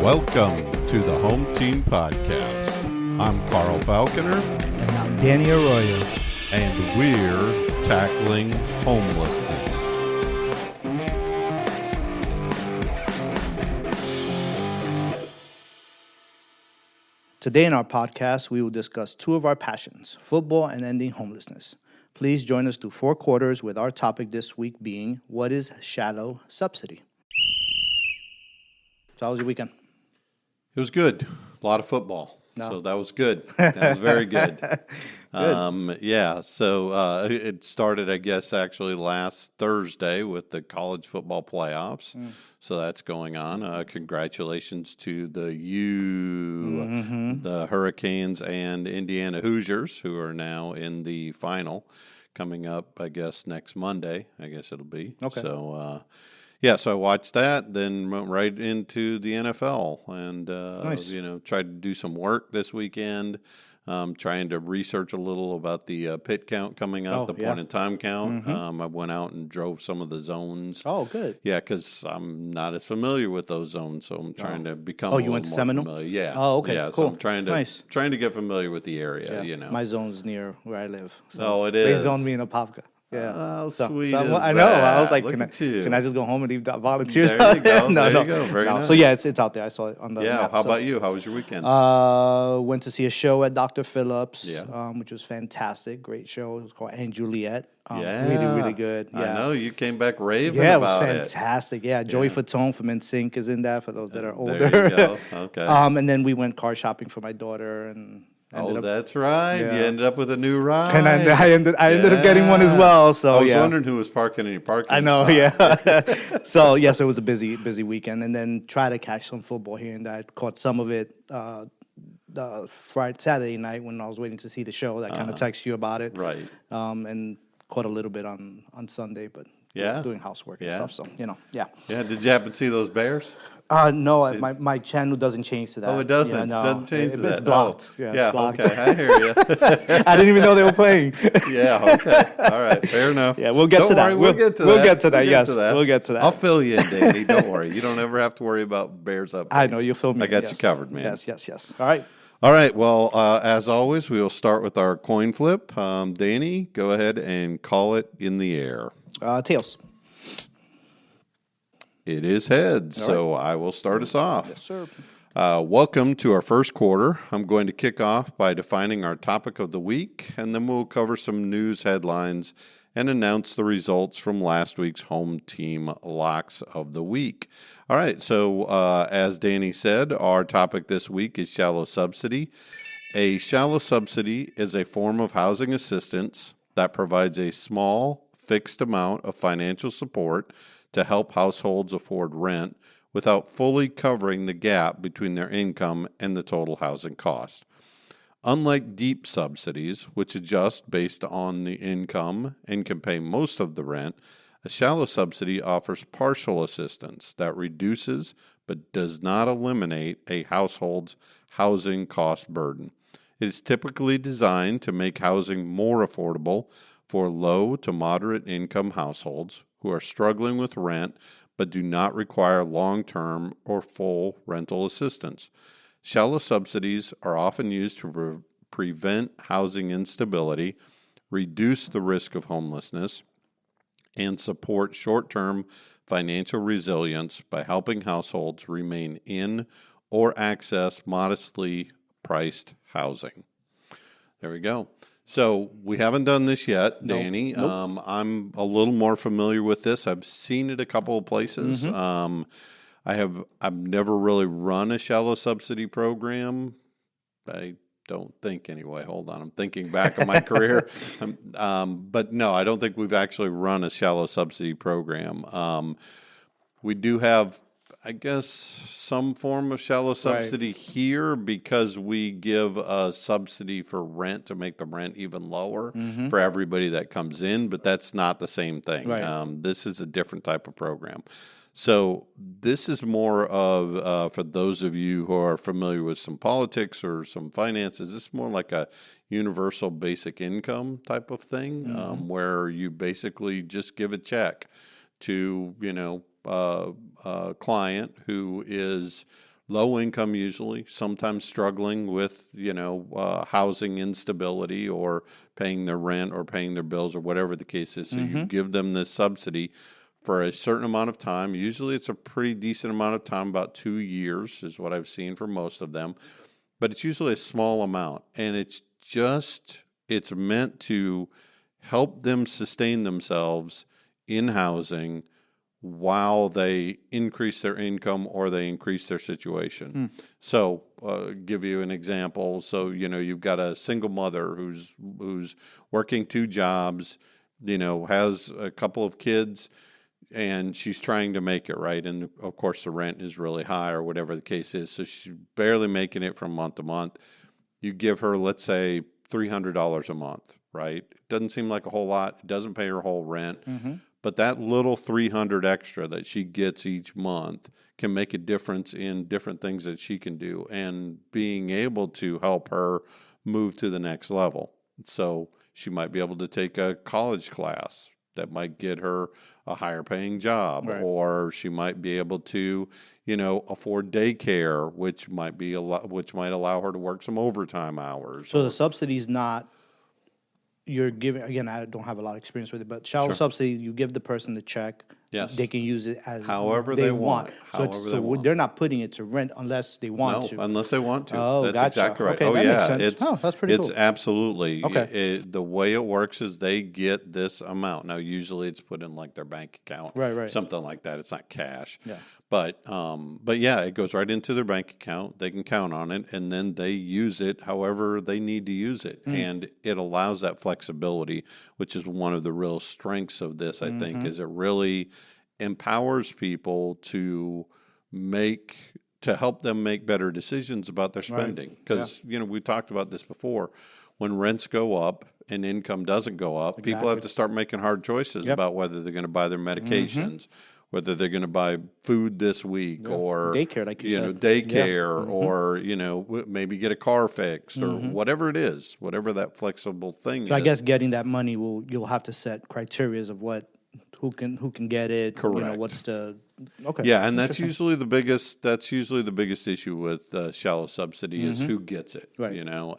Welcome to the Home Team Podcast. I'm Carl Falconer. And I'm Danny Arroyo. And we're tackling homelessness. Today in our podcast, we will discuss two of our passions, football and ending homelessness. Please join us through 4 quarters with our topic this week being, what is shallow subsidy? So how was your weekend? It was good. A lot of football. No. So that was good. That was very good. So it started, I guess, actually last Thursday with the college football playoffs. So that's going on. Congratulations to the the Hurricanes and Indiana Hoosiers, who are now in the final coming up, I guess, next Monday. I guess it'll be. Okay. So, so I watched that, then went right into the NFL and, Nice. Tried to do some work this weekend, trying to research a little about the pit count coming up, the point-in-time count. I went out and drove some of the zones. Oh, good. Yeah, because I'm not as familiar with those zones, so I'm trying to become a you little went more Seminole? familiar. Yeah. Oh, okay, Yeah, cool. so I'm trying to get familiar with the area, My zone's near where I live. So it They is. zoned me in Apopka. Yeah. How sweet I is know. that? I was like, Look can at you. I just go home and leave that volunteers? There you go. No. There you go. Very nice. So yeah, it's out there. I saw it on the map. How about you? How was your weekend? Went to see a show at Dr. Phillips, Yeah. which was fantastic. Great show. It was called And Juliet. Yeah. Really, really good. Yeah. I know. You came back raving Yeah, it was about fantastic. Yeah, Joey Fatone from NSYNC is in that for those that are older. There you go. Okay. And then we went car shopping for my daughter and ended up, that's right. Yeah. You ended up with a new ride. and I ended up getting one as well. So I was wondering who was parking in your parking I know, spot. yeah. So it was a busy weekend, and then try to catch some football here and there. I caught some of it the Saturday night when I was waiting to see the show. That kind of text you about it, Right. and caught a little bit on Sunday, but doing housework and stuff. So Yeah. Did you happen to see those Bears? No, my channel doesn't change to that. Oh, it doesn't. Yeah, no. It doesn't change to that. It's blocked. Oh. It's blocked. Okay. I hear you. I didn't even know they were playing. Yeah. Okay. All right. Fair enough. Yeah, we'll get to that. We'll get to that. We'll get to that. Yes, we'll get to that. I'll fill you in, Danny. Don't worry. You don't ever have to worry about Bears updates. I know you'll fill me. I got you covered, man. Yes. All right. All right. Well, as always, we will start with our coin flip. Danny, go ahead and call it in the air. Tails. It is heads, so I will start us off. Yes, sir. Welcome to our first quarter. I'm going to kick off by defining our topic of the week, and then we'll cover some news headlines and announce the results from last week's home team locks of the week. All right, so as Danny said, our topic this week is shallow subsidy. A shallow subsidy is a form of housing assistance that provides a small, fixed amount of financial support to help households afford rent without fully covering the gap between their income and the total housing cost. Unlike deep subsidies, which adjust based on the income and can pay most of the rent, a shallow subsidy offers partial assistance that reduces but does not eliminate a household's housing cost burden. It is typically designed to make housing more affordable for low to moderate income households who are struggling with rent but do not require long-term or full rental assistance. Shallow subsidies are often used to prevent housing instability, reduce the risk of homelessness, and support short-term financial resilience by helping households remain in or access modestly priced housing. There we go. So we haven't done this yet, Danny. Nope. I'm a little more familiar with this. I've seen it a couple of places. I've never really run a shallow subsidy program. I don't think anyway. Hold on, I'm thinking back on my career. But no, I don't think we've actually run a shallow subsidy program. We do have, I guess, some form of shallow subsidy here because we give a subsidy for rent to make the rent even lower for everybody that comes in, but that's not the same thing. Right. This is a different type of program. So this is more of, for those of you who are familiar with some politics or some finances, this is more like a universal basic income type of thing, where you basically just give a check to, a client who is low income usually, sometimes struggling with, housing instability or paying their rent or paying their bills or whatever the case is. So you give them this subsidy for a certain amount of time. Usually it's a pretty decent amount of time, about 2 years is what I've seen for most of them. But it's usually a small amount, and it's meant to help them sustain themselves in housing while they increase their income or they increase their situation. So, give you an example. So, you've got a single mother who's working 2 jobs, has a couple of kids, and she's trying to make it, right. And of course, the rent is really high or whatever the case is. So she's barely making it from month to month. You give her, let's say, $300 a month, right? It doesn't seem like a whole lot. It doesn't pay her whole rent. But that little $300 extra that she gets each month can make a difference in different things that she can do and being able to help her move to the next level. So she might be able to take a college class that might get her a higher paying job, right. Or she might be able to, afford daycare, which might allow her to work some overtime hours. So the subsidy is not, you're giving, again, I don't have a lot of experience with it, but shallow subsidy, you give the person the check. Yes. They can use it as however they want. They're not putting it to rent unless they want to. No, unless they want to. Oh, that's gotcha. exactly right. Okay, that makes sense. That's pretty cool. It's absolutely. Okay. The way it works is they get this amount. Now, usually it's put in like their bank account. Right. Something like that. It's not cash. Yeah. But yeah, it goes right into their bank account. They can count on it, and then they use it however they need to use it. And it allows that flexibility, which is one of the real strengths of this, I think, is it really empowers people to help them make better decisions about their spending. Because, we talked about this before. When rents go up and income doesn't go up, people have to start making hard choices about whether they're going to buy their medications, whether they're going to buy food this week, or daycare, like you said. Daycare, or maybe get a car fixed, or whatever it is, whatever that flexible thing is. So I guess getting that money you'll have to set criterias of who can get it. Correct. What's the okay? Yeah, and that's usually the biggest. That's usually the biggest issue with shallow subsidy is who gets it. Right.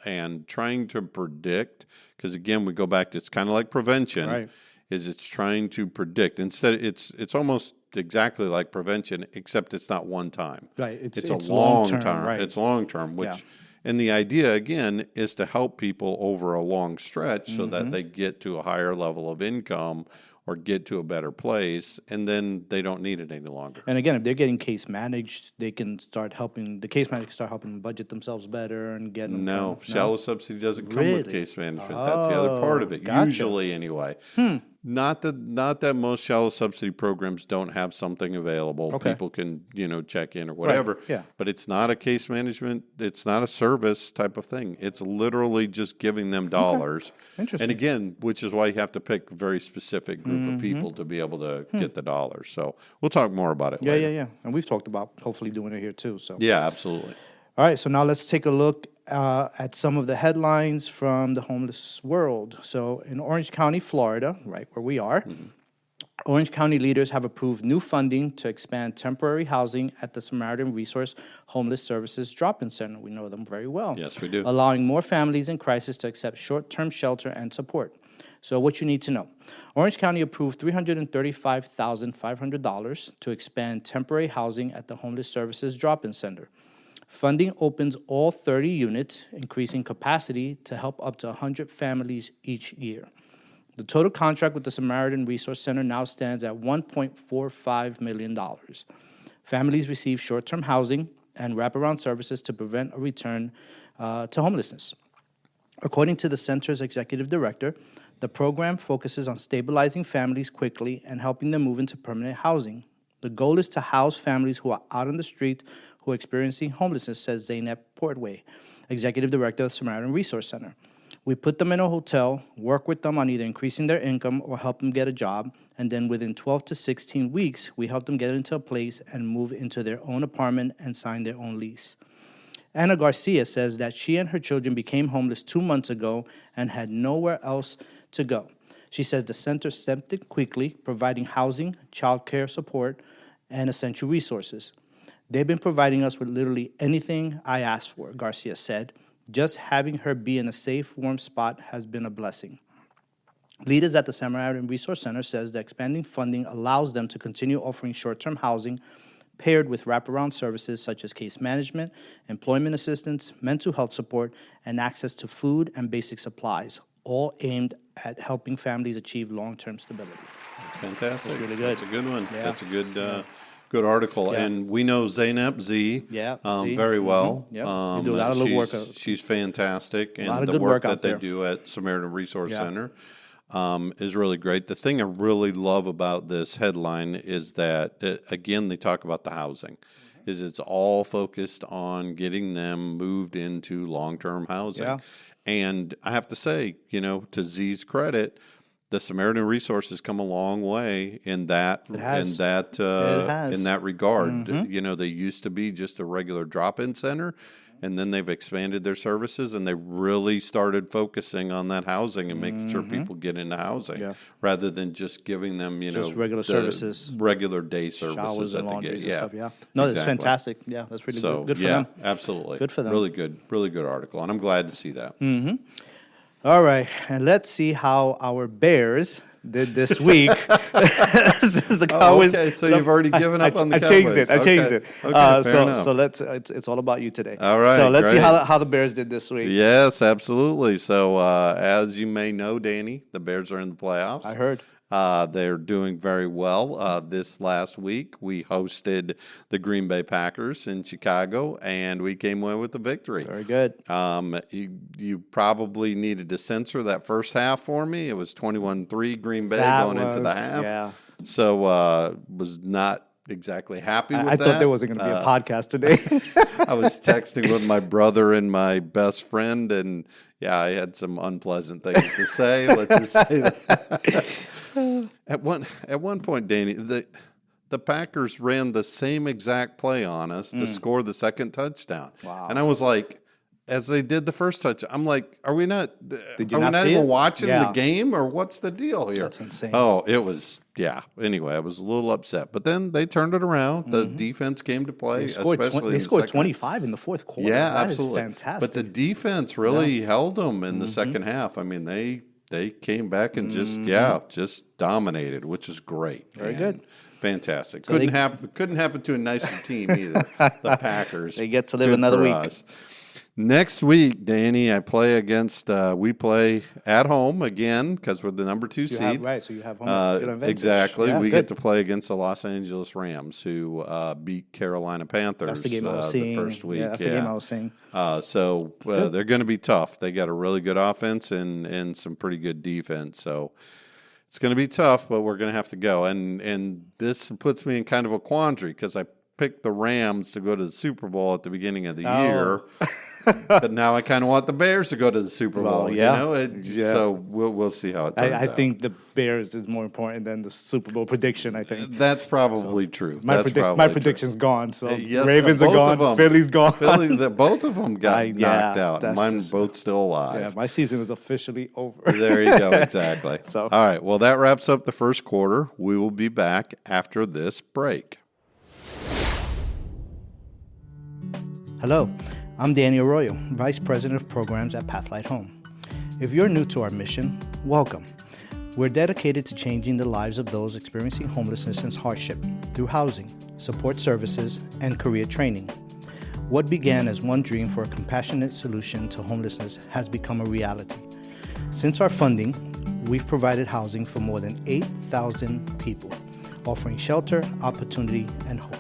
And trying to predict, because again we go back to, it's kind of like prevention. Right. Is it's trying to predict. Instead, it's almost exactly like prevention, except it's not one time. Right. It's a long term. Right. It's long term, and the idea again is to help people over a long stretch so that they get to a higher level of income or get to a better place, and then they don't need it any longer. And again, if they're getting case managed, they can start helping, the case manager can start helping them budget themselves better and get them. No, shallow subsidy doesn't come with case management. That's the other part of it, Gotcha. usually anyway. Not that most shallow subsidy programs don't have something available. Okay. People can, check in or whatever. Right. Yeah. But it's not a case management. It's not a service type of thing. It's literally just giving them dollars. Interesting. And again, which is why you have to pick a very specific group of people to be able to get the dollars. So we'll talk more about it later. Yeah. And we've talked about hopefully doing it here too. So Yeah, absolutely. All right, so now let's take a look at some of the headlines from the homeless world. So in Orange County, Florida, right where we are, Orange County leaders have approved new funding to expand temporary housing at the Samaritan Resource Homeless Services Drop-In Center. We know them very well. Yes, we do. Allowing more families in crisis to accept short-term shelter and support. So what you need to know. Orange County approved $335,500 to expand temporary housing at the Homeless Services Drop-In Center. Funding opens all 30 units, increasing capacity to help up to 100 families each year. The total contract with the Samaritan Resource Center now stands at $1.45 million. Families receive short-term housing and wraparound services to prevent a return to homelessness. According to the center's executive director, the program focuses on stabilizing families quickly and helping them move into permanent housing. The goal is to house families who are out on the street who are experiencing homelessness, says Zaynep Portway, executive director of the Samaritan Resource Center. We put them in a hotel, work with them on either increasing their income or help them get a job, and then within 12 to 16 weeks, we help them get into a place and move into their own apartment and sign their own lease. Anna Garcia says that she and her children became homeless 2 months ago and had nowhere else to go. She says the center stepped in quickly, providing housing, child care support, and essential resources. They've been providing us with literally anything I asked for, Garcia said. Just having her be in a safe, warm spot has been a blessing. Leaders at the Samaritan Resource Center says the expanding funding allows them to continue offering short-term housing paired with wraparound services such as case management, employment assistance, mental health support, and access to food and basic supplies, all aimed at helping families achieve long-term stability. That's fantastic. That's really good. That's a good one. Yeah. That's a good article. Yeah. And we know Zainab Z Z. very well. Yep. They do a lot of work. She's fantastic. And lot of the good work work out that they there. do at Samaritan Resource Center is really great. The thing I really love about this headline is that, again, they talk about the housing. Is it's all focused on getting them moved into long-term housing. Yeah. And I have to say, to Z's credit, the Samaritan Resource has come a long way in that regard. Mm-hmm. They used to be just a regular drop-in center, and then they've expanded their services, and they really started focusing on that housing and making sure people get into housing rather than just giving them, just regular services, regular day services showers and that they laundries get. And stuff. Yeah, no, that's fantastic. Yeah, that's really good for them. Absolutely, good for them. Really good article, and I'm glad to see that. Mm-hmm. All right, and let's see how our Bears did this week. Okay, so you've already given up on the Cowboys. I changed it. Okay, fair enough. So it's all about you today. All right, so let's see great. how the Bears did this week. Yes, absolutely. So as you may know, Danny, the Bears are in the playoffs. I heard. They're doing very well. This last week, we hosted the Green Bay Packers in Chicago, and we came away with the victory. Very good. You probably needed to censor that first half for me. It was 21-3 Green Bay into the half. Yeah. So was not exactly happy with that. I thought there wasn't going to be a podcast today. I was texting with my brother and my best friend, and I had some unpleasant things to say. Let's just say that. At one point, Danny, the Packers ran the same exact play on us to score the second touchdown. Wow. And I was like, as they did the first touch, I'm like, are we not not even watching the game, or what's the deal here? That's insane. Oh, it was, Anyway, I was a little upset. But then they turned it around. The defense came to play. They scored 25 in the fourth quarter. Yeah, that absolutely. Is fantastic. But the defense really held them in the second half. I mean, they came back and just dominated, which is great. Very good. Fantastic. So couldn't happen to a nicer team either. The Packers. They get to live another week. Us. Next week, Danny, we play at home again because we're the number 2 seed. So you have home field advantage. Exactly. Yeah, we good. get to play against the Los Angeles Rams, who beat Carolina Panthers. That's the game I was seeing. The first week. Yeah, that's the game I was seeing. So they're going to be tough. They got a really good offense and some pretty good defense. So it's going to be tough, but we're going to have to go. And this puts me in kind of a quandary because I picked the Rams to go to the Super Bowl at the beginning of the year. But now I kind of want the Bears to go to the Super Bowl. So we'll see how it turns out. I think the Bears is more important than the Super Bowl prediction. I think that's probably true. My prediction's gone. So yes, Ravens are gone. Philly's gone. Both of them got knocked out. Mine both still alive. Yeah, my season is officially over. There you go. Exactly. All right. Well, that wraps up the first quarter. We will be back after this break. Hello. I'm Danny Arroyo, Vice President of Programs at Pathlight Home. If you're new to our mission, welcome. We're dedicated to changing the lives of those experiencing homelessness and hardship through housing, support services, and career training. What began as one dream for a compassionate solution to homelessness has become a reality. Since our funding, we've provided housing for more than 8,000 people, offering shelter, opportunity, and hope.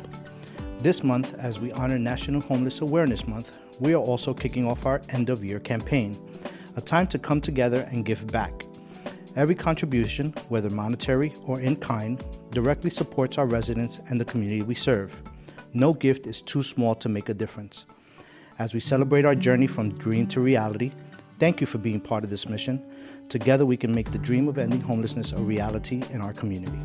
This month, as we honor National Homeless Awareness Month, we are also kicking off our end-of-year campaign, a time to come together and give back. Every contribution, whether monetary or in kind, directly supports our residents and the community we serve. No gift is too small to make a difference. As we celebrate our journey from dream to reality, thank you for being part of this mission. Together we can make the dream of ending homelessness a reality in our community.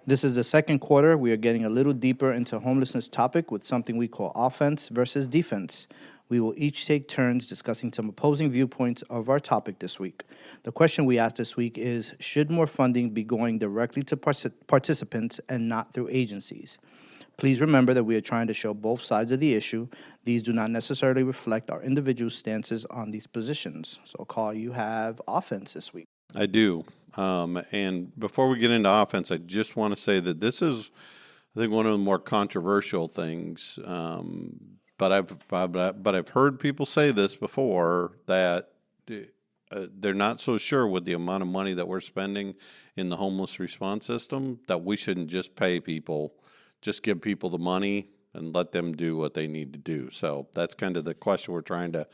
This is the second quarter. We are getting a little deeper into homelessness topic with something we call offense versus defense. We will each take turns discussing some opposing viewpoints of our topic this week. The question we asked this week is, should more funding be going directly to participants and not through agencies? Please remember that we are trying to show both sides of the issue. These do not necessarily reflect our individual stances on these positions. So, Carl, you have offense this week. I do. And before we get into offense, I just want to say that this is, I think, one of the more controversial things. But I've heard people say this before, that they're not so sure with the amount of money that we're spending in the homeless response system that we shouldn't just pay people, just give people the money and let them do what they need to do. So that's kind of the question we're trying to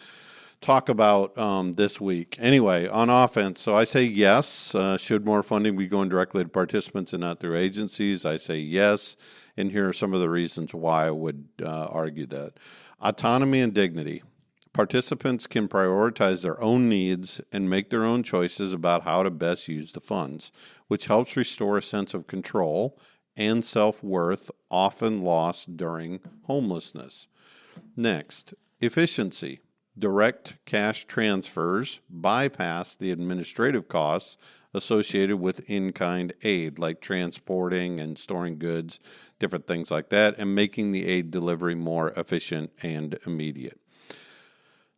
talk about this week. Anyway, on offense, so I say yes. Should more funding be going directly to participants and not through agencies? I say yes, and here are some of the reasons why I would argue that. Autonomy and dignity. Participants can prioritize their own needs and make their own choices about how to best use the funds, which helps restore a sense of control and self-worth often lost during homelessness. Next, efficiency. Direct cash transfers bypass the administrative costs associated with in-kind aid, like transporting and storing goods, different things like that, and making the aid delivery more efficient and immediate.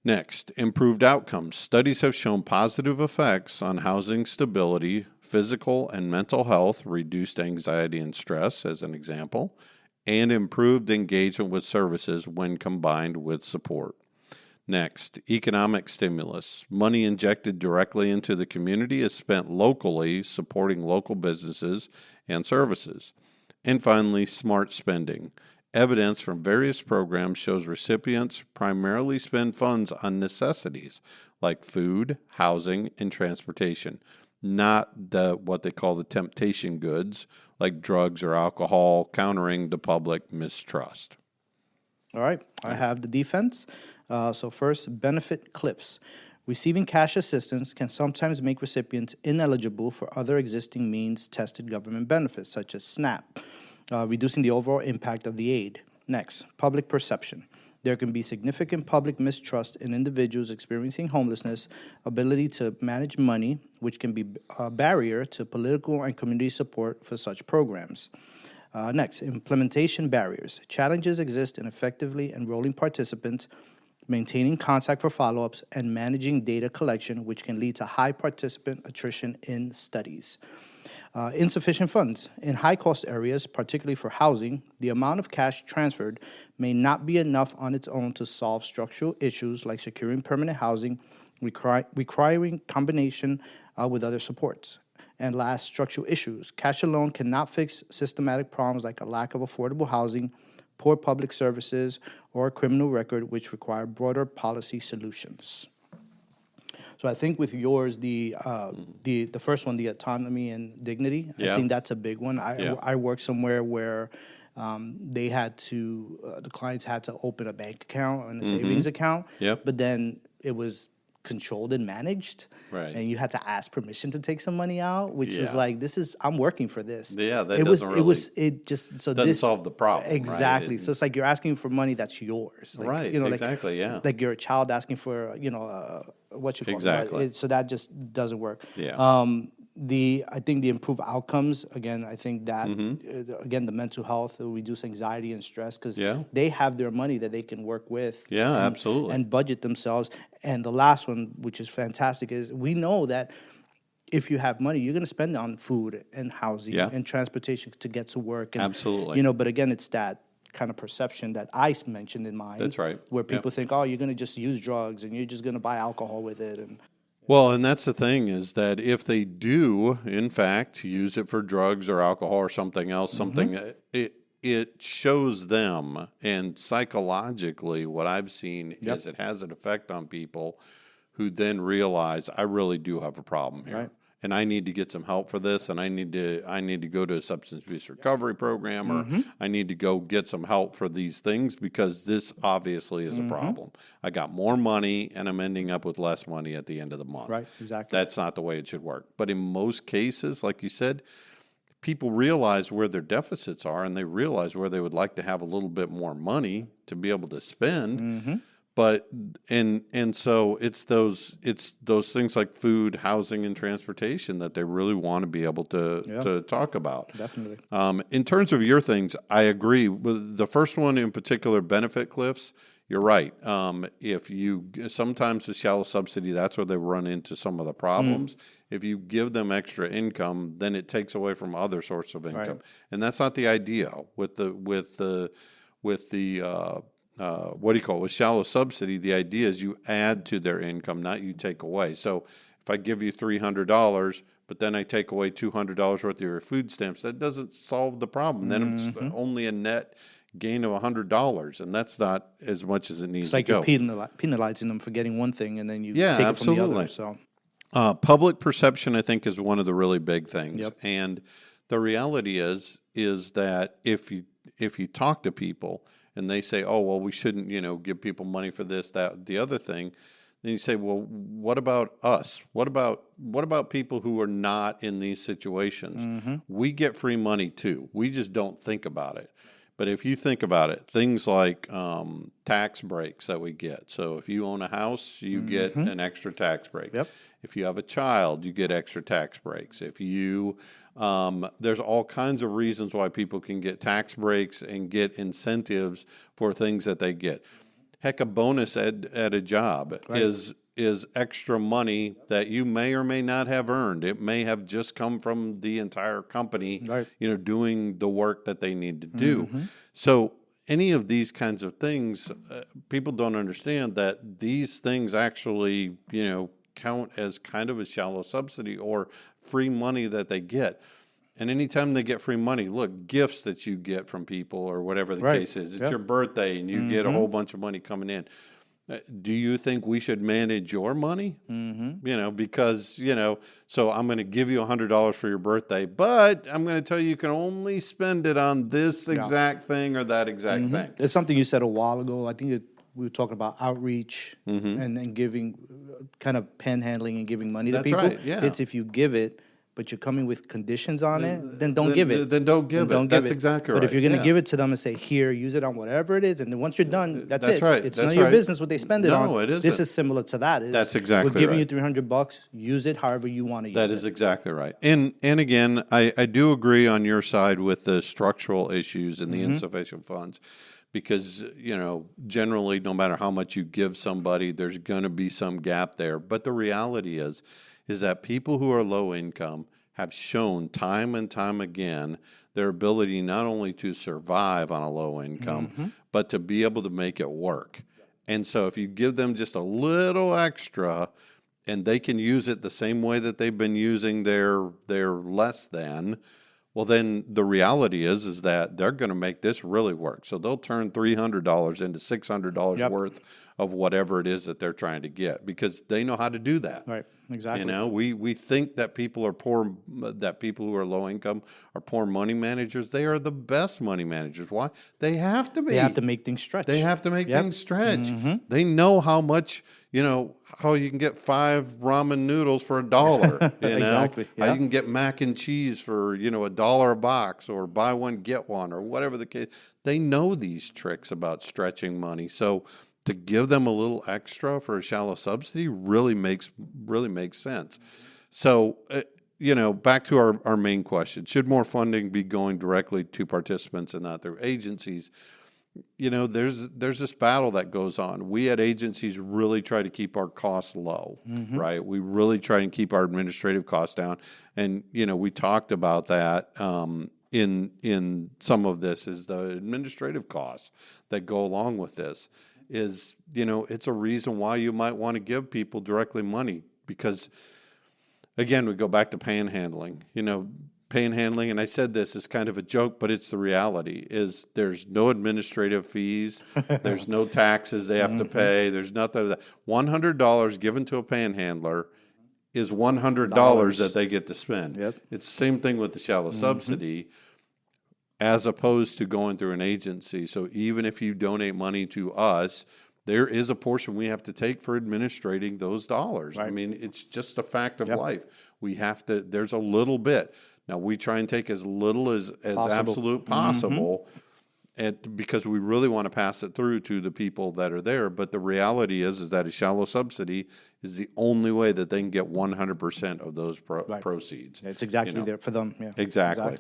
Next, improved outcomes. Studies have shown positive effects on housing stability, physical and mental health, reduced anxiety and stress, as an example, and improved engagement with services when combined with support. Next, economic stimulus. Money injected directly into the community is spent locally, supporting local businesses and services. And finally, smart spending. Evidence from various programs shows recipients primarily spend funds on necessities like food, housing, and transportation, not what they call the temptation goods like drugs or alcohol, countering the public mistrust. All right, I have the defense. So first, benefit cliffs. Receiving cash assistance can sometimes make recipients ineligible for other existing means-tested government benefits, such as SNAP, reducing the overall impact of the aid. Next, public perception. There can be significant public mistrust in individuals experiencing homelessness, ability to manage money, which can be a barrier to political and community support for such programs. Next, implementation barriers. Challenges exist in effectively enrolling participants, maintaining contact for follow-ups, and managing data collection, which can lead to high participant attrition in studies. Insufficient funds. In high-cost areas, particularly for housing, the amount of cash transferred may not be enough on its own to solve structural issues like securing permanent housing, requiring combination with other supports. And last, structural issues. Cash alone cannot fix systematic problems like a lack of affordable housing, poor public services, or a criminal record, which require broader policy solutions. So I think with yours, the first one, the autonomy and dignity, I think that's a big one. I work somewhere where they had to, the clients had to open a bank account and a savings account, but then it was controlled and managed, right? And you had to ask permission to take some money out, which was like, I'm working for this. Yeah, that doesn't solve the problem. Exactly. Right? So it's like you're asking for money that's yours, like, right? You know, exactly. like you're a child asking for what you call exactly. It. So that just doesn't work. Yeah. I think the improved outcomes, again, I think that, again, the mental health, reduce anxiety and stress, because they have their money that they can work with. Yeah, absolutely. And budget themselves. And the last one, which is fantastic, is we know that if you have money, you're going to spend on food and housing and transportation to get to work. And, absolutely. But again, it's that kind of perception that I mentioned in mine. That's right. Where people think, oh, you're going to just use drugs and you're just going to buy alcohol with it. Well, and that's the thing, is that if they do, in fact, use it for drugs or alcohol or something else, it shows them, and psychologically what I've seen is it has an effect on people who then realize, I really do have a problem here. Right. And I need to get some help for this, and I need to go to a substance abuse recovery program, or I need to go get some help for these things, because this obviously is a problem. I got more money, and I'm ending up with less money at the end of the month. Right, exactly. That's not the way it should work. But in most cases, like you said, people realize where their deficits are, and they realize where they would like to have a little bit more money to be able to spend. But so it's those things like food, housing, and transportation that they really want to be able to talk about. Definitely. In terms of your things, I agree with the first one in particular, benefit cliffs. You're right. If you sometimes the shallow subsidy, that's where they run into some of the problems. If you give them extra income, then it takes away from other sources of income, and that's not the idea with the what do you call it? With shallow subsidy, the idea is you add to their income, not you take away. So if I give you $300, but then I take away $200 worth of your food stamps, that doesn't solve the problem. Then it's only a net gain of $100, and that's not as much as it needs It's like to go. you're penalizing them for getting one thing, and then you take it from the other. So, public perception, I think, is one of the really big things. Yep. And the reality is that if you talk to people and they say, "Oh, well, we shouldn't, give people money for this, that, the other thing," then you say, "Well, what about us? What about people who are not in these situations? We get free money too. We just don't think about it." But if you think about it, things like tax breaks that we get. So if you own a house, you get an extra tax break. Yep. If you have a child, you get extra tax breaks. If you there's all kinds of reasons why people can get tax breaks and get incentives for things that they get. Heck, a bonus at a job is extra money that you may or may not have earned. It may have just come from the entire company, doing the work that they need to do. So any of these kinds of things, people don't understand that these things actually, count as kind of a shallow subsidy or free money that they get. And anytime they get free money, look, gifts that you get from people or whatever the case is, it's your birthday and you get a whole bunch of money coming in. Do you think we should manage your money? Because, so I'm going to give you $100 for your birthday, but I'm going to tell you can only spend it on this exact thing or that exact thing. It's something you said a while ago. I think we were talking about outreach and giving, kind of panhandling and giving money to people. Right, yeah. It's if you give it, but you're coming with conditions on it, then don't give it. Then don't give it. That's exactly right. But if you're going to give it to them and say, here, use it on whatever it is, and then once you're done, that's it. Right. It's none of your business what they spend it on. No, it isn't. This is similar to that. That's exactly right. We're giving you $300, use it however you want to use it. That is exactly right. And again, I do agree on your side with the structural issues and the insufficient funds. Because, generally, no matter how much you give somebody, there's going to be some gap there. But the reality is that people who are low income have shown time and time again their ability not only to survive on a low income, but to be able to make it work. And so if you give them just a little extra and they can use it the same way that they've been using their less than, well, then the reality is that they're going to make this really work. So they'll turn $300 into $600 worth of whatever it is that they're trying to get because they know how to do that. Right, exactly. We think that people are poor, that people who are low income are poor money managers. They are the best money managers. Why? They have to be. They have to make things stretch. They have to make things stretch. They know how much, how you can get 5 ramen noodles for $1. Exactly. How you can get mac and cheese for, $1 a box or buy one, get one or whatever the case. They know these tricks about stretching money. So to give them a little extra for a shallow subsidy really makes sense. So, back to our main question. Should more funding be going directly to participants and not through agencies? There's this battle that goes on. We at agencies really try to keep our costs low, right? We really try and keep our administrative costs down. And, we talked about that in some of this is the administrative costs that go along with this. Is, it's a reason why you might want to give people directly money because, again, we go back to panhandling. Panhandling, and I said this is kind of a joke, but it's the reality, is there's no administrative fees, there's no taxes they have to pay, there's nothing of that. $100 given to a panhandler is $100 that they get to spend. Yep. It's the same thing with the shallow subsidy, as opposed to going through an agency. So even if you donate money to us, there is a portion we have to take for administrating those dollars. Right. I mean, it's just a fact of life. We have to, there's a little bit. Now, we try and take as little as absolute possible. because we really want to pass it through to the people that are there. But the reality is that a shallow subsidy is the only way that they can get 100% of those proceeds. It's exactly there for them. Yeah, exactly.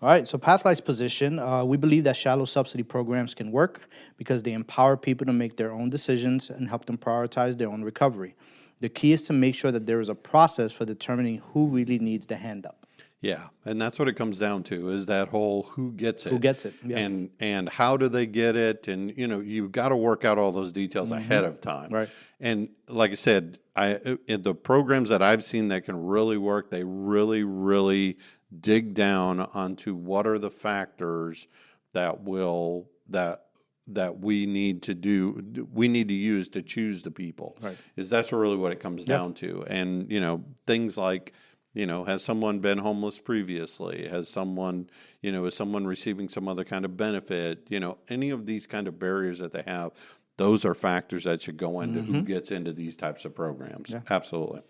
All right, so Pathlight's position, we believe that shallow subsidy programs can work because they empower people to make their own decisions and help them prioritize their own recovery. The key is to make sure that there is a process for determining who really needs the hand up. Yeah, and that's what it comes down to, is that whole who gets it. Who gets it, yeah. And how do they get it, and you've got to work out all those details ahead of time. Right. And like I said, in the programs that I've seen that can really work, they really, really dig down onto what are the factors that we need to use to choose the people. Right. That's really what it comes down to. And things like, has someone been homeless previously? Has someone, is someone receiving some other kind of benefit? Any of these kind of barriers that they have, those are factors that should go into who gets into these types of programs. Yeah. Absolutely.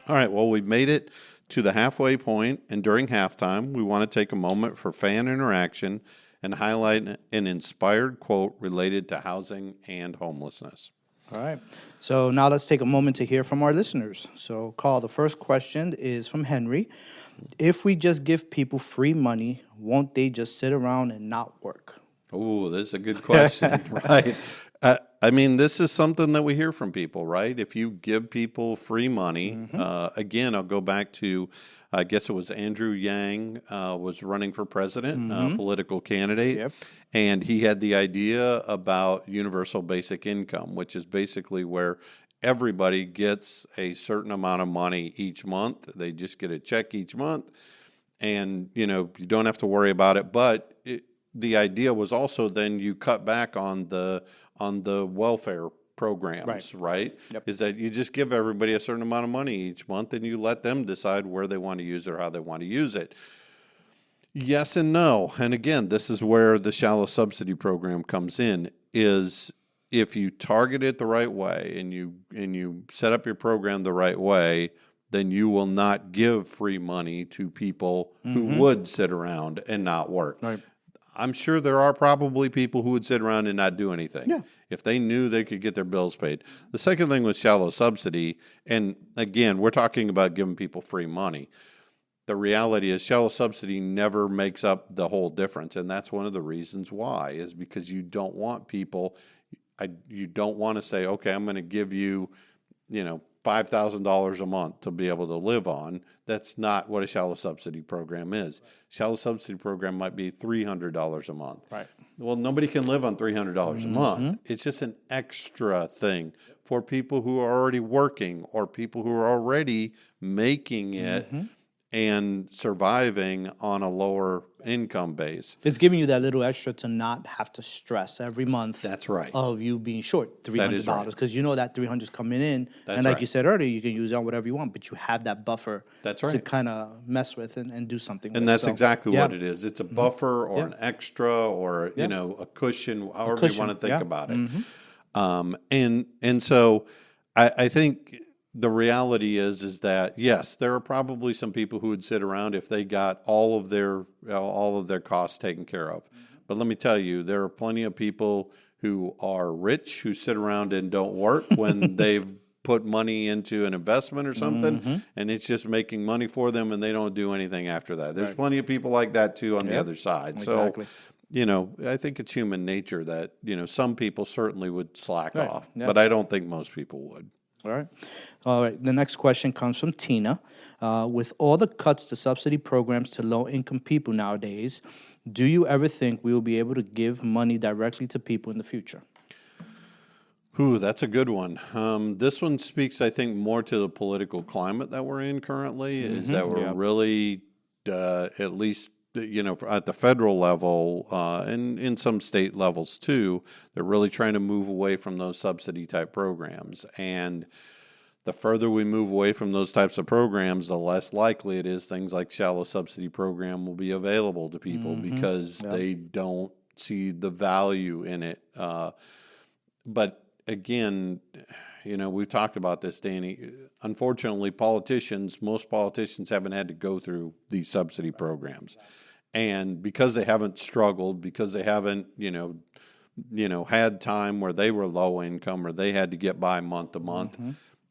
All right, well, we've made it to the halfway point, and during halftime, we want to take a moment for fan interaction and highlight an inspired quote related to housing and homelessness. All right. So now let's take a moment to hear from our listeners. So, Carl, the first question is from Henry. If we just give people free money, won't they just sit around and not work? Oh, that's a good question, right? This is something that we hear from people, right? If you give people free money, again, I'll go back to, I guess it was Andrew Yang was running for president, political candidate, and he had the idea about universal basic income, which is basically where everybody gets a certain amount of money each month. They just get a check each month, and you don't have to worry about it. But the idea was also then you cut back on the welfare programs, right? Yep. Is that you just give everybody a certain amount of money each month and you let them decide where they want to use it or how they want to use it. Yes and no. And again, this is where the shallow subsidy program comes in, is if you target it the right way and you set up your program the right way, then you will not give free money to people who would sit around and not work. Right. I'm sure there are probably people who would sit around and not do anything if they knew they could get their bills paid. The second thing with shallow subsidy, and again, we're talking about giving people free money. The reality is shallow subsidy never makes up the whole difference, and that's one of the reasons why, is because you don't want people, you don't want to say, okay, I'm going to give you, $5,000 a month to be able to live on. That's not what a shallow subsidy program is. Shallow subsidy program might be $300 a month. Right. Well, nobody can live on $300 a month. It's just an extra thing for people who are already working or people who are already making it and surviving on a lower income base. It's giving you that little extra to not have to stress every month. That's right. Of you being short $300 because that $300 is coming in, That's and like right. you said earlier, you can use it on whatever you want, but you have that buffer. That's right. To kind of mess with and do something. And with. that's So, exactly what it is. It's a buffer or an extra or a cushion, however you want to think about it. And so I think the reality is that yes, there are probably some people who would sit around if they got all of their costs taken care of. But let me tell you, there are plenty of people who are rich who sit around and don't work when they've put money into an investment or something, and it's just making money for them, and they don't do anything after that. There's plenty of people like that too on the other side. Exactly. So, I think it's human nature that some people certainly would slack off, but I don't think most people would. All right. The next question comes from Tina. With all the cuts to subsidy programs to low-income people nowadays, do you ever think we will be able to give money directly to people in the future? Ooh, that's a good one. This one speaks, I think, more to the political climate that we're in currently, is that we're really, at least, at the federal level and in some state levels too, they're really trying to move away from those subsidy type programs. And the further we move away from those types of programs, the less likely it is things like shallow subsidy program will be available to people because they don't see the value in it. But again, we've talked about this, Danny. Unfortunately, most politicians haven't had to go through these subsidy programs. And because they haven't struggled, because they haven't, had time where they were low income or they had to get by month to month,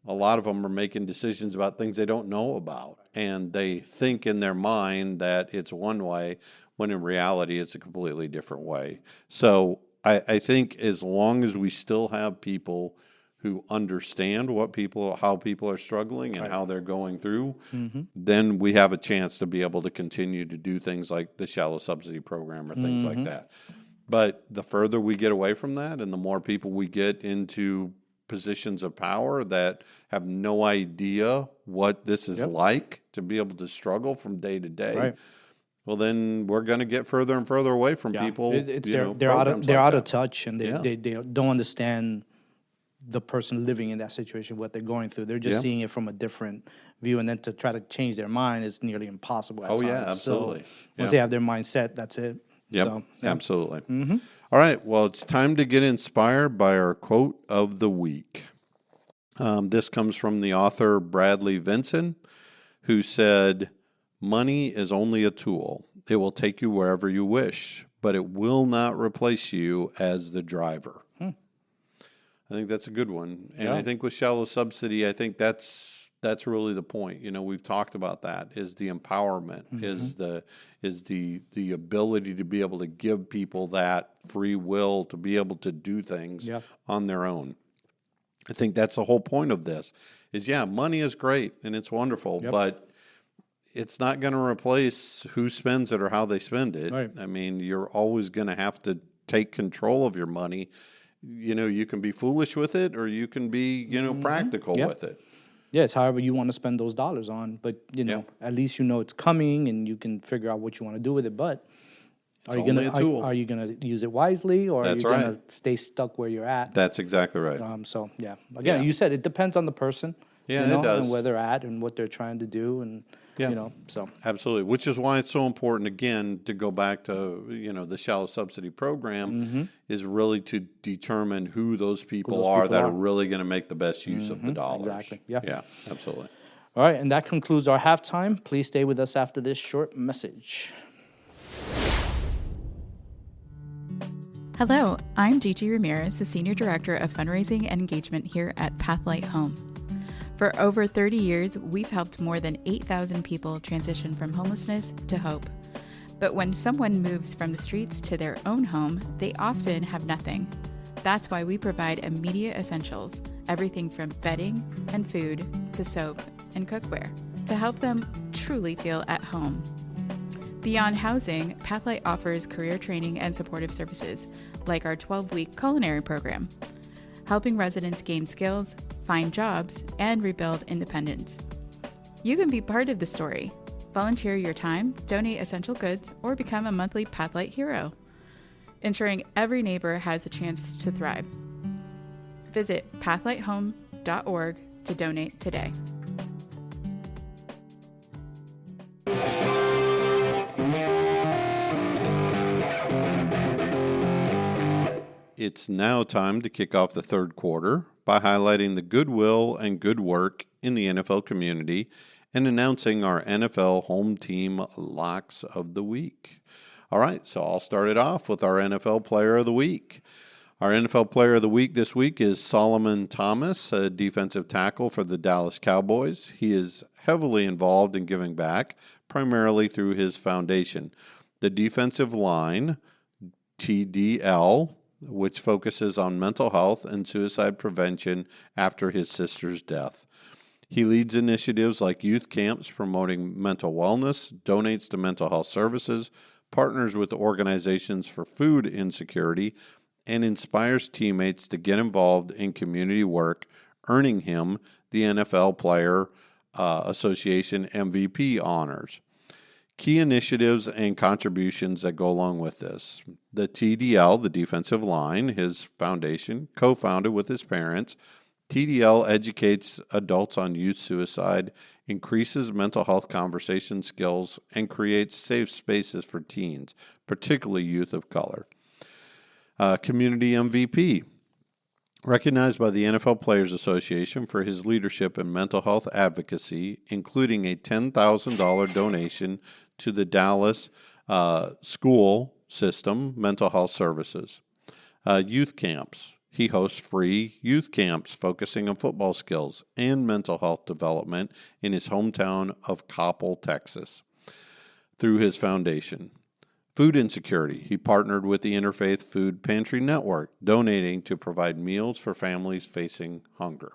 a lot of them are making decisions about things they don't know about. And they think in their mind that it's one way, when in reality it's a completely different way. So I think as long as we still have people who understand how people are struggling and how they're going through, then we have a chance to be able to continue to do things like the Shallow Subsidy program or things like that. But the further we get away from that and the more people we get into positions of power that have no idea what this is like to be able to struggle from day to day, well, then we're going to get further and further away from people. They're out of touch, and they don't understand the person living in that situation, what they're going through. They're just seeing it from a different view, and then to try to change their mind is nearly impossible at times. Yeah, absolutely. So once they have their mind set, that's it. Yep, so, absolutely. All right, well, it's time to get inspired by our quote of the week. This comes from the author Bradley Vinson, who said, "Money is only a tool. It will take you wherever you wish, but it will not replace you as the driver." I think that's a good one. And I think with Shallow Subsidy, I think that's really the point. We've talked about that, is the empowerment, is the ability to be able to give people that free will to be able to do things on their own. I think that's the whole point of this is, money is great and it's wonderful, but it's not going to replace who spends it or how they spend it. Right. I mean, you're always going to have to take control of your money. You can be foolish with it or you can be, practical with it. Yeah, it's however you want to spend those dollars on. But, at least it's coming and you can figure out what you want to do with it. But are you going to use it wisely, or are you going to stay stuck where you're at? That's exactly right. Again, you said it depends on the person. Yeah, it does. And where they're at and what they're trying to do, and absolutely. Which is why it's so important, again, to go back to the Shallow Subsidy program is really to determine who those people are that are really going to make the best use of the dollars. Exactly. Yeah, absolutely. All right, and that concludes our halftime. Please stay with us after this short message. Hello, I'm Gigi Ramirez, the Senior Director of Fundraising and Engagement here at Pathlight Home. For over 30 years, we've helped more than 8,000 people transition from homelessness to hope. But when someone moves from the streets to their own home, they often have nothing. That's why we provide immediate essentials, everything from bedding and food to soap and cookware, to help them truly feel at home. Beyond housing, Pathlight offers career training and supportive services, like our 12-week culinary program, helping residents gain skills, find jobs, and rebuild independence. You can be part of the story. Volunteer your time, donate essential goods, or become a monthly Pathlight hero, ensuring every neighbor has a chance to thrive. Visit pathlighthome.org to donate today. It's now time to kick off the third quarter by highlighting the goodwill and good work in the NFL community and announcing our NFL home team locks of the week. All right, so I'll start it off with our NFL player of the week. Our NFL player of the week this week is Solomon Thomas, a defensive tackle for the Dallas Cowboys. He is heavily involved in giving back, primarily through his foundation, the Defensive Line, TDL, which focuses on mental health and suicide prevention after his sister's death. He leads initiatives like youth camps promoting mental wellness, donates to mental health services, partners with organizations for food insecurity, and inspires teammates to get involved in community work, earning him the NFL Player Association MVP honors. Key initiatives and contributions that go along with this. The TDL, the Defensive Line, his foundation, co-founded with his parents. TDL educates adults on youth suicide, increases mental health conversation skills, and creates safe spaces for teens, particularly youth of color. Community MVP, recognized by the NFL Players Association for his leadership in mental health advocacy, including a $10,000 donation to the Dallas school system, mental health services. Youth camps. He hosts free youth camps focusing on football skills and mental health development in his hometown of Coppell, Texas, through his foundation. Food insecurity. He partnered with the Interfaith Food Pantry Network, donating to provide meals for families facing hunger.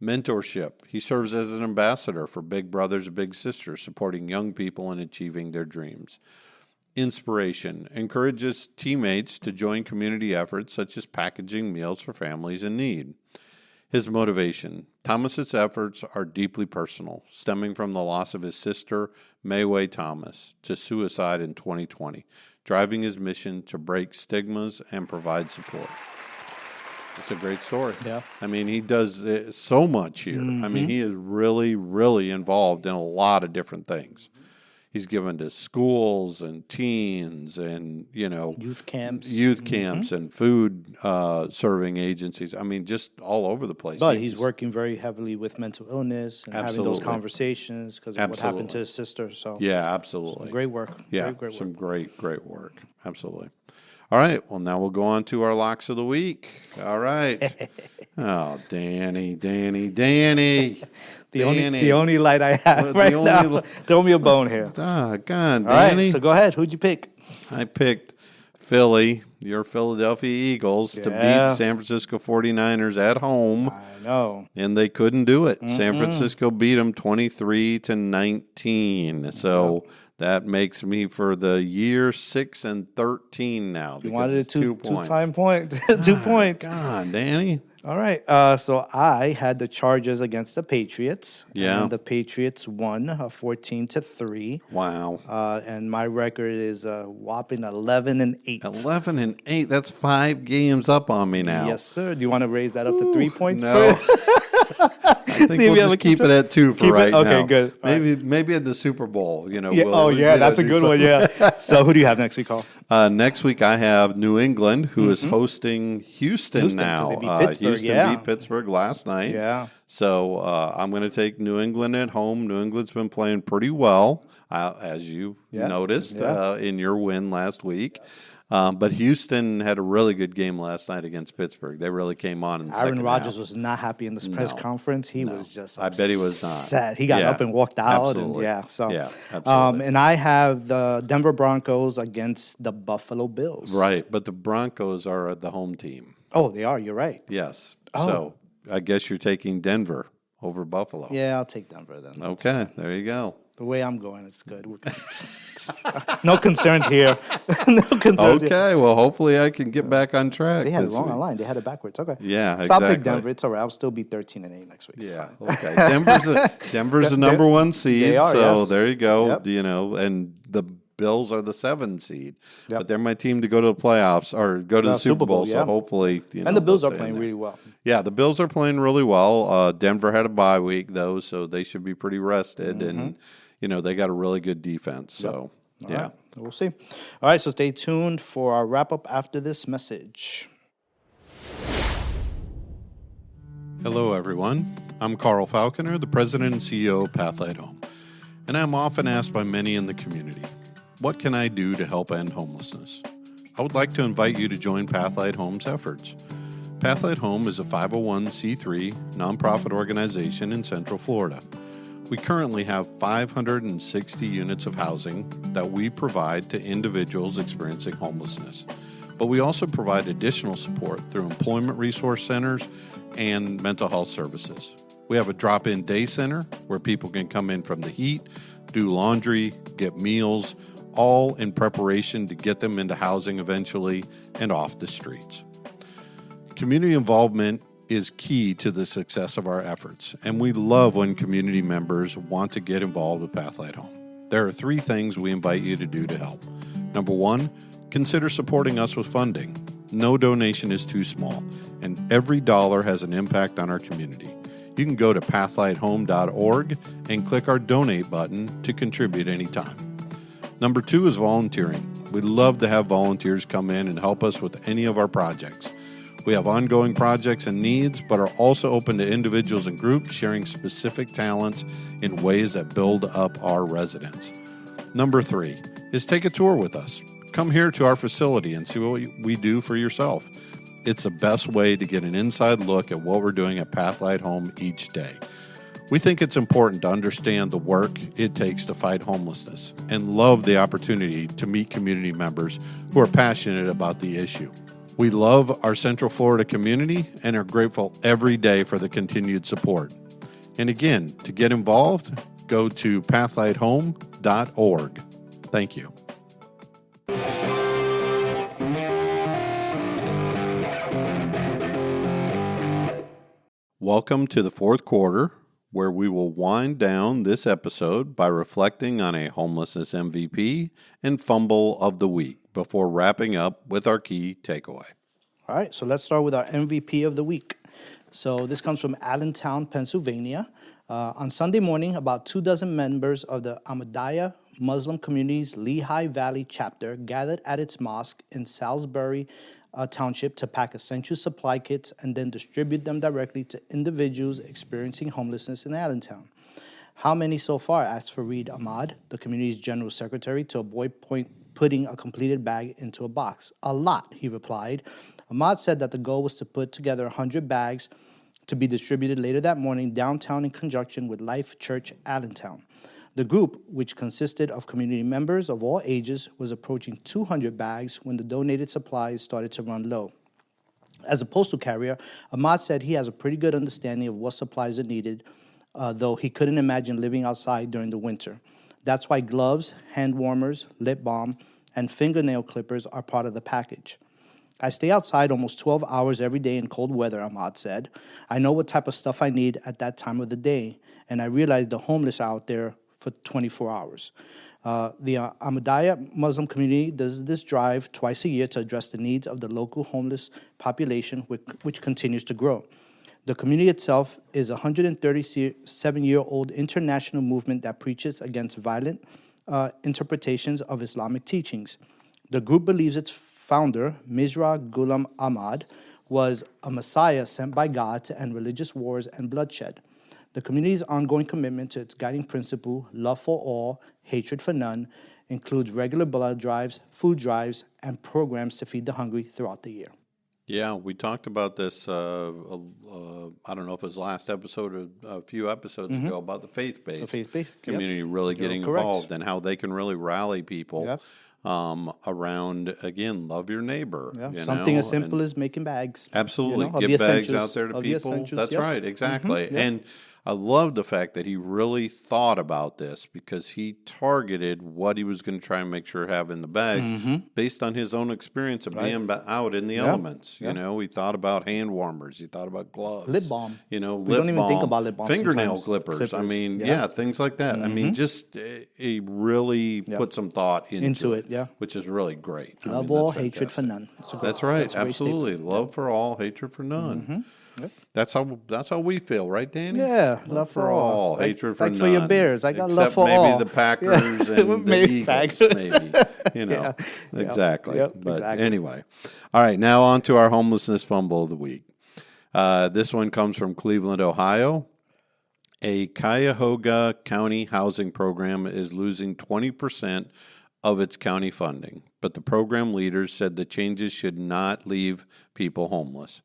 Mentorship. He serves as an ambassador for Big Brothers Big Sisters, supporting young people in achieving their dreams. Inspiration. Encourages teammates to join community efforts such as packaging meals for families in need. His motivation. Thomas's efforts are deeply personal, stemming from the loss of his sister, Mayway Thomas, to suicide in 2020, driving his mission to break stigmas and provide support. It's a great story. Yeah. I mean, he does so much here. I mean, he is really, really involved in a lot of different things. He's given to schools and teens and, youth camps and food serving agencies. I mean, just all over the place. But he's working very heavily with mental illness and having those conversations because of what happened to his sister. So yeah, absolutely. Some great work. Yeah, great some work. great work. Absolutely. All right. Well, now we'll go on to our locks of the week. All right. Oh, Danny. The only light I have now. Throw me a bone here. Oh, God, Danny. All right, so go ahead. Who'd you pick? I picked Philly, your Philadelphia Eagles, to beat San Francisco 49ers at home. I know. And they couldn't do it. San Francisco beat them 23-19. So that makes me for the year 6-13 now. You wanted a two-time point. 2 points. God, Danny. All right. So I had the Chargers against the Patriots. Yeah. And the Patriots won 14-3. Wow. And my record is a whopping 11-8. 11-8. That's 5 games up on me now. Yes, sir. Do you want to raise that up to 3 points? No. I think we'll just keep it at 2 for right now. Okay, good. Maybe at the Super Bowl, Yeah. That's a good one. Yeah. So who do you have next week, Carl? Next week I have New England, who is hosting Houston now. They beat Pittsburgh, Houston beat Pittsburgh last night. Yeah. So I'm going to take New England at home. New England's been playing pretty well, as you noticed in your win last week. But Houston had a really good game last night against Pittsburgh. They really came on in the second half. Aaron Rodgers was not happy in this press conference. He was just upset. I bet he was not. He got up and walked out. Absolutely. Absolutely. And I have the Denver Broncos against the Buffalo Bills. Right, but the Broncos are the home team. Oh, they are. You're right. Yes. So I guess you're taking Denver over Buffalo. Yeah, I'll take Denver then. Okay, there you go. The way I'm going, it's good. We're good. No concerns here. No concerns. Okay, well, hopefully I can get back on track. They had it wrong online. They had it backwards. Okay. Yeah, so exactly. I'll pick Denver. It's all right. I'll still be 13-8 next week. It's fine. Okay. Denver's the number 1 seed. They are, so yes. there you go. Yep. And the Bills are the 7 seed. Yep. But they're my team to go to the playoffs or go to the Super Bowl. So hopefully, and the Bills are playing really well. Yeah, the Bills are playing really well. Denver had a bye week though, so they should be pretty rested and. They got a really good defense. So, All right. We'll see. All right, so stay tuned for our wrap-up after this message. Hello, everyone. I'm Carl Falconer, the president and CEO of Pathlight Home. And I'm often asked by many in the community, what can I do to help end homelessness? I would like to invite you to join Pathlight Home's efforts. Pathlight Home is a 501c3 nonprofit organization in Central Florida. We currently have 560 units of housing that we provide to individuals experiencing homelessness. But we also provide additional support through employment resource centers and mental health services. We have a drop-in day center where people can come in from the heat, do laundry, get meals, all in preparation to get them into housing eventually and off the streets. Community involvement is key to the success of our efforts, and we love when community members want to get involved with Pathlight Home. There are 3 things we invite you to do to help. Number 1, consider supporting us with funding. No donation is too small, and every dollar has an impact on our community. You can go to pathlighthome.org and click our donate button to contribute anytime. Number 2 is volunteering. We love to have volunteers come in and help us with any of our projects. We have ongoing projects and needs, but are also open to individuals and groups sharing specific talents in ways that build up our residents. Number 3, is take a tour with us. Come here to our facility and see what we do for yourself. It's the best way to get an inside look at what we're doing at Pathlight Home each day. We think it's important to understand the work it takes to fight homelessness and love the opportunity to meet community members who are passionate about the issue. We love our Central Florida community and are grateful every day for the continued support. And again, to get involved, go to pathlighthome.org. Thank you. Welcome to the fourth quarter, where we will wind down this episode by reflecting on a homelessness MVP and fumble of the week before wrapping up with our key takeaway. All right, so let's start with our MVP of the week. So this comes from Allentown, Pennsylvania. On Sunday morning, about 24 members of the Ahmadiyya Muslim community's Lehigh Valley chapter gathered at its mosque in Salisbury Township to pack essential supply kits and then distribute them directly to individuals experiencing homelessness in Allentown. How many so far? Asked Fareed Ahmad, the community's general secretary, to avoid putting a completed bag into a box. A lot, he replied. Ahmad said that the goal was to put together 100 bags to be distributed later that morning downtown in conjunction with Life Church Allentown. The group, which consisted of community members of all ages, was approaching 200 bags when the donated supplies started to run low. As a postal carrier, Ahmad said he has a pretty good understanding of what supplies are needed, though he couldn't imagine living outside during the winter. That's why gloves, hand warmers, lip balm, and fingernail clippers are part of the package. I stay outside almost 12 hours every day in cold weather, Ahmad said. I know what type of stuff I need at that time of the day, and I realize the homeless are out there for 24 hours. The Ahmadiyya Muslim community does this drive twice a year to address the needs of the local homeless population, which continues to grow. The community itself is a 137-year-old international movement that preaches against violent interpretations of Islamic teachings. The group believes its founder, Mirza Ghulam Ahmad, was a messiah sent by God to end religious wars and bloodshed. The community's ongoing commitment to its guiding principle, love for all, hatred for none, includes regular blood drives, food drives, and programs to feed the hungry throughout the year. Yeah, we talked about this, I don't know if it was last episode or a few episodes ago, about the faith-based community really getting involved and how they can really rally people around, again, love your neighbor. You Something know? as simple as making bags. Absolutely. Get bags out there to people. That's right, exactly. And I love the fact that he really thought about this because he targeted what he was going to try and make sure have in the bags based on his own experience of being out in the elements. You know, he thought about hand warmers. He thought about gloves. Lip balm. You know, we don't even think about lip balm. Fingernail clippers. I mean, things like that. I mean, just he really put some thought into it, which is really great. Love all, hatred for none. That's right. Absolutely. Love for all, hatred for none. That's how we feel, right, Danny? Yeah, love for all. Hatred for like none. For your Bears, I got love for maybe all. Maybe the Packers and the Eagles, maybe. You know, exactly. But anyway, all right. Now on to our homelessness fumble of the week. This one comes from Cleveland, Ohio. A Cuyahoga County housing program is losing 20% of its county funding, but the program leaders said the changes should not leave people homeless.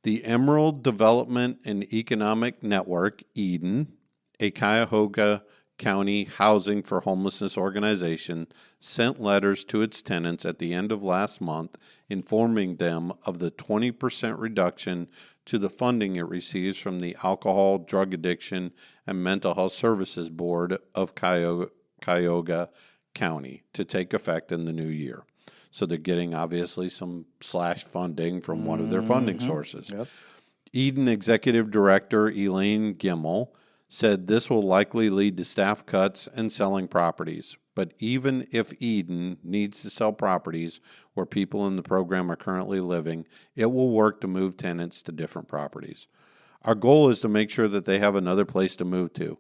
The Emerald Development and Economic Network, EDEN, a Cuyahoga County Housing for Homelessness organization, sent letters to its tenants at the end of last month informing them of the 20% reduction to the funding it receives from the Alcohol, Drug Addiction, and Mental Health Services Board of Cuyahoga County to take effect in the new year. So they're getting, obviously, some slash funding from one of their funding sources. Eden Executive Director Elaine Gimmel said this will likely lead to staff cuts and selling properties. But even if Eden needs to sell properties where people in the program are currently living, it will work to move tenants to different properties. Our goal is to make sure that they have another place to move to.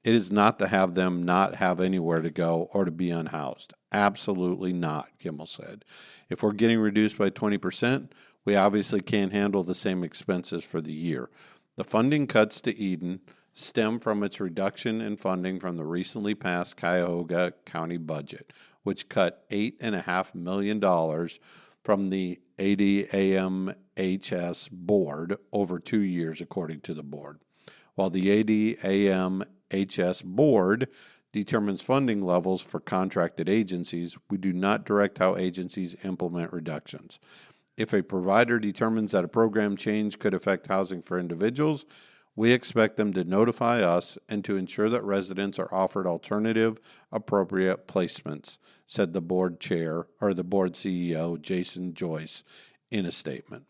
It is not to have them not have anywhere to go or to be unhoused. Absolutely not, Gimmel said. If we're getting reduced by 20%, we obviously can't handle the same expenses for the year. The funding cuts to Eden stem from its reduction in funding from the recently passed Cuyahoga County budget, which cut $8.5 million from the ADAMHS board over 2 years, according to the board. While the ADAMHS board determines funding levels for contracted agencies, we do not direct how agencies implement reductions. If a provider determines that a program change could affect housing for individuals, we expect them to notify us and to ensure that residents are offered alternative, appropriate placements, said the board chair or the board CEO, Jason Joyce, in a statement.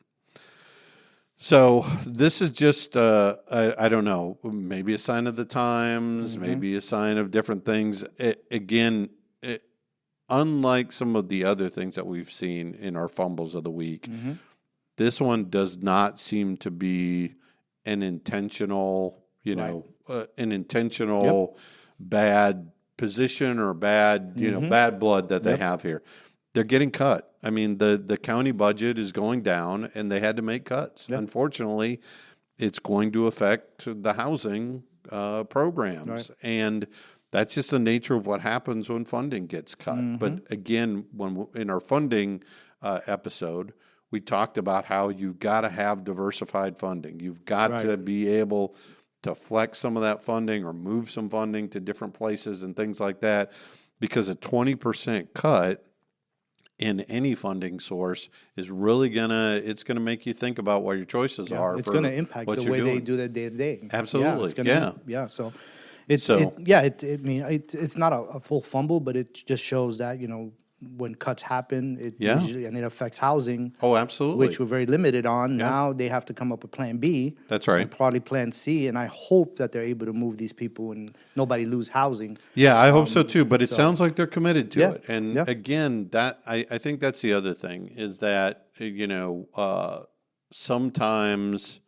So this is just, I don't know, maybe a sign of the times, maybe a sign of different things. Unlike some of the other things that we've seen in our fumbles of the week, this one does not seem to be an intentional, bad position or bad, bad blood that they have here. They're getting cut. I mean, the county budget is going down, and they had to make cuts. Unfortunately, it's going to affect the housing programs, and that's just the nature of what happens when funding gets cut. But again, when in our funding episode, we talked about how you've got to have diversified funding. You've got to be able to flex some of that funding or move some funding to different places and things like that, because a 20% cut in any funding source is really it's gonna make you think about what your choices are. It's going to impact the way they do that day to day. Absolutely, So it's not a full fumble, but it just shows that when cuts happen, it usually, and it affects housing. Oh, absolutely. Which we're very limited on. Yeah. Now they have to come up with Plan B. That's right. And probably Plan C. And I hope that they're able to move these people and nobody lose housing. Yeah, I hope so too. But it sounds like they're committed to it. And again, that I think that's the other thing is that sometimes.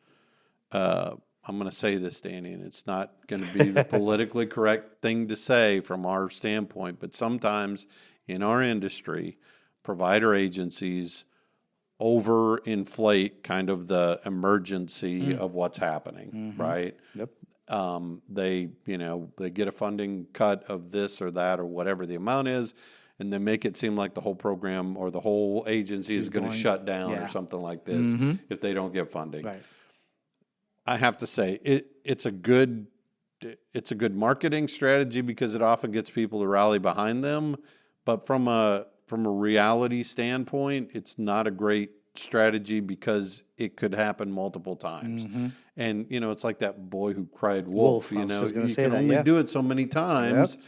I'm going to say this, Danny, and it's not going to be the politically correct thing to say from our standpoint, but sometimes in our industry, provider agencies overinflate kind of the emergency of what's happening, right? Yep. They get a funding cut of this or that or whatever the amount is, and they make it seem like the whole program or the whole agency is going to shut down or something like this if they don't get funding. Right. I have to say it's a good marketing strategy because it often gets people to rally behind them, but from a reality standpoint, it's not a great strategy because it could happen multiple times. And it's like that boy who cried wolf. You can only do it so many times.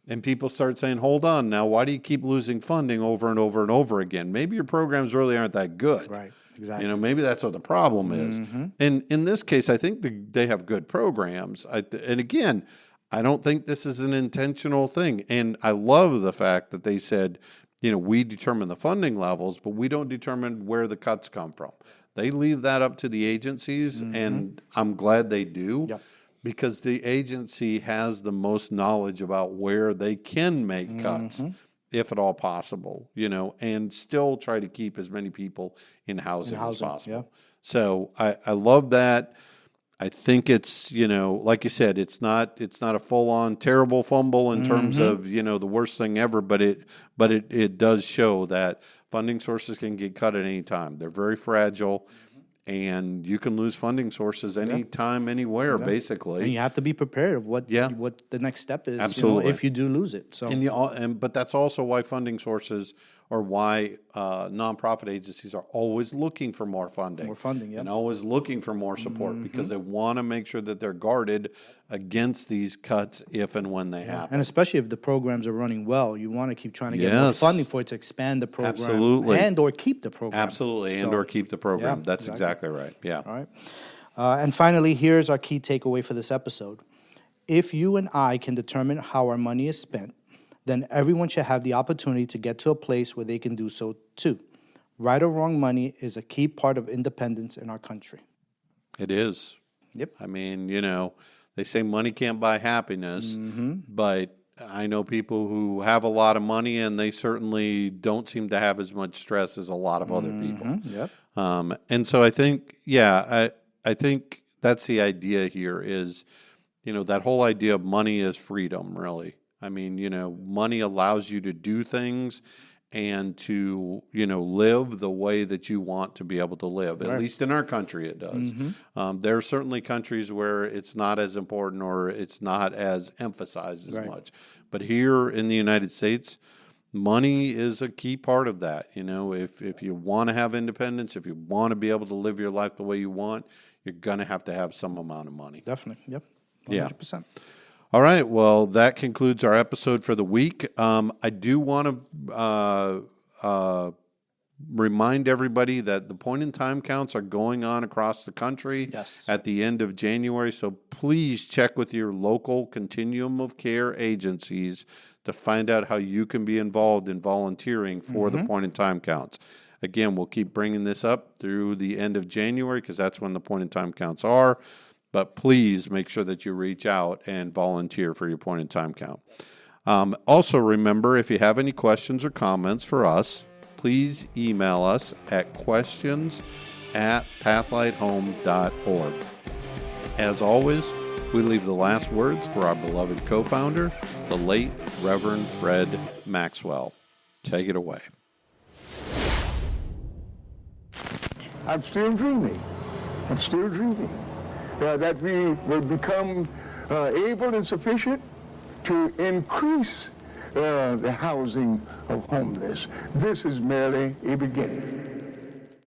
And people start saying, hold on now, why do you keep losing funding over and over and over again? Maybe your programs really aren't that good. Right. Exactly. Maybe that's what the problem is. And in this case, I think they have good programs. And again, I don't think this is an intentional thing. And I love the fact that they said, we determine the funding levels, but we don't determine where the cuts come from. They leave that up to the agencies, and I'm glad they do because the agency has the most knowledge about where they can make cuts. If at all possible, and still try to keep as many people in housing as possible. Yeah. So I love that. I think it's, like you said, it's not a full on terrible fumble in terms of, the worst thing ever, but it does show that funding sources can get cut at any time. They're very fragile. And you can lose funding sources anytime, anywhere, basically. And you have to be prepared of what the next step is. Absolutely. If you do lose it. So, but that's also why funding sources or why nonprofit agencies are always looking for more funding. More funding, and always looking for more support because they want to make sure that they're guarded against these cuts if and when they happen. And especially if the programs are running well, you want to keep trying to get more funding for it to expand the program. Absolutely. And or keep the program. Absolutely, and or keep the program. That's exactly right. Yeah. All right. And finally, here's our key takeaway for this episode. If you and I can determine how our money is spent, then everyone should have the opportunity to get to a place where they can do so too. Right or wrong money is a key part of independence in our country. It is. Yep. I mean, they say money can't buy happiness, but I know people who have a lot of money and they certainly don't seem to have as much stress as a lot of other people. Yep. And so I think, I think that's the idea here is, that whole idea of money is freedom, really. I mean, money allows you to do things and to, live the way that you want to be able to live. At least in our country, it does. There are certainly countries where it's not as important or it's not as emphasized as much. But here in the United States, money is a key part of that. If you want to have independence, if you want to be able to live your life the way you want, you're going to have some amount of money. Definitely. Yep. 100%. Yeah. All right. Well, that concludes our episode for the week. I do want to remind everybody that the point-in-time counts are going on across the country at the end of January. So please check with your local continuum of care agencies to find out how you can be involved in volunteering for the point-in-time counts. Again, we'll keep bringing this up through the end of January because that's when the point-in-time counts are. But please make sure that you reach out and volunteer for your point-in-time count. Also, remember, if you have any questions or comments for us, please email us at questions@pathlighthome.org. As always, we leave the last words for our beloved co-founder, the late Reverend Fred Maxwell. Take it away. I'm still dreaming. That we will become able and sufficient to increase the housing of homeless. This is merely a beginning.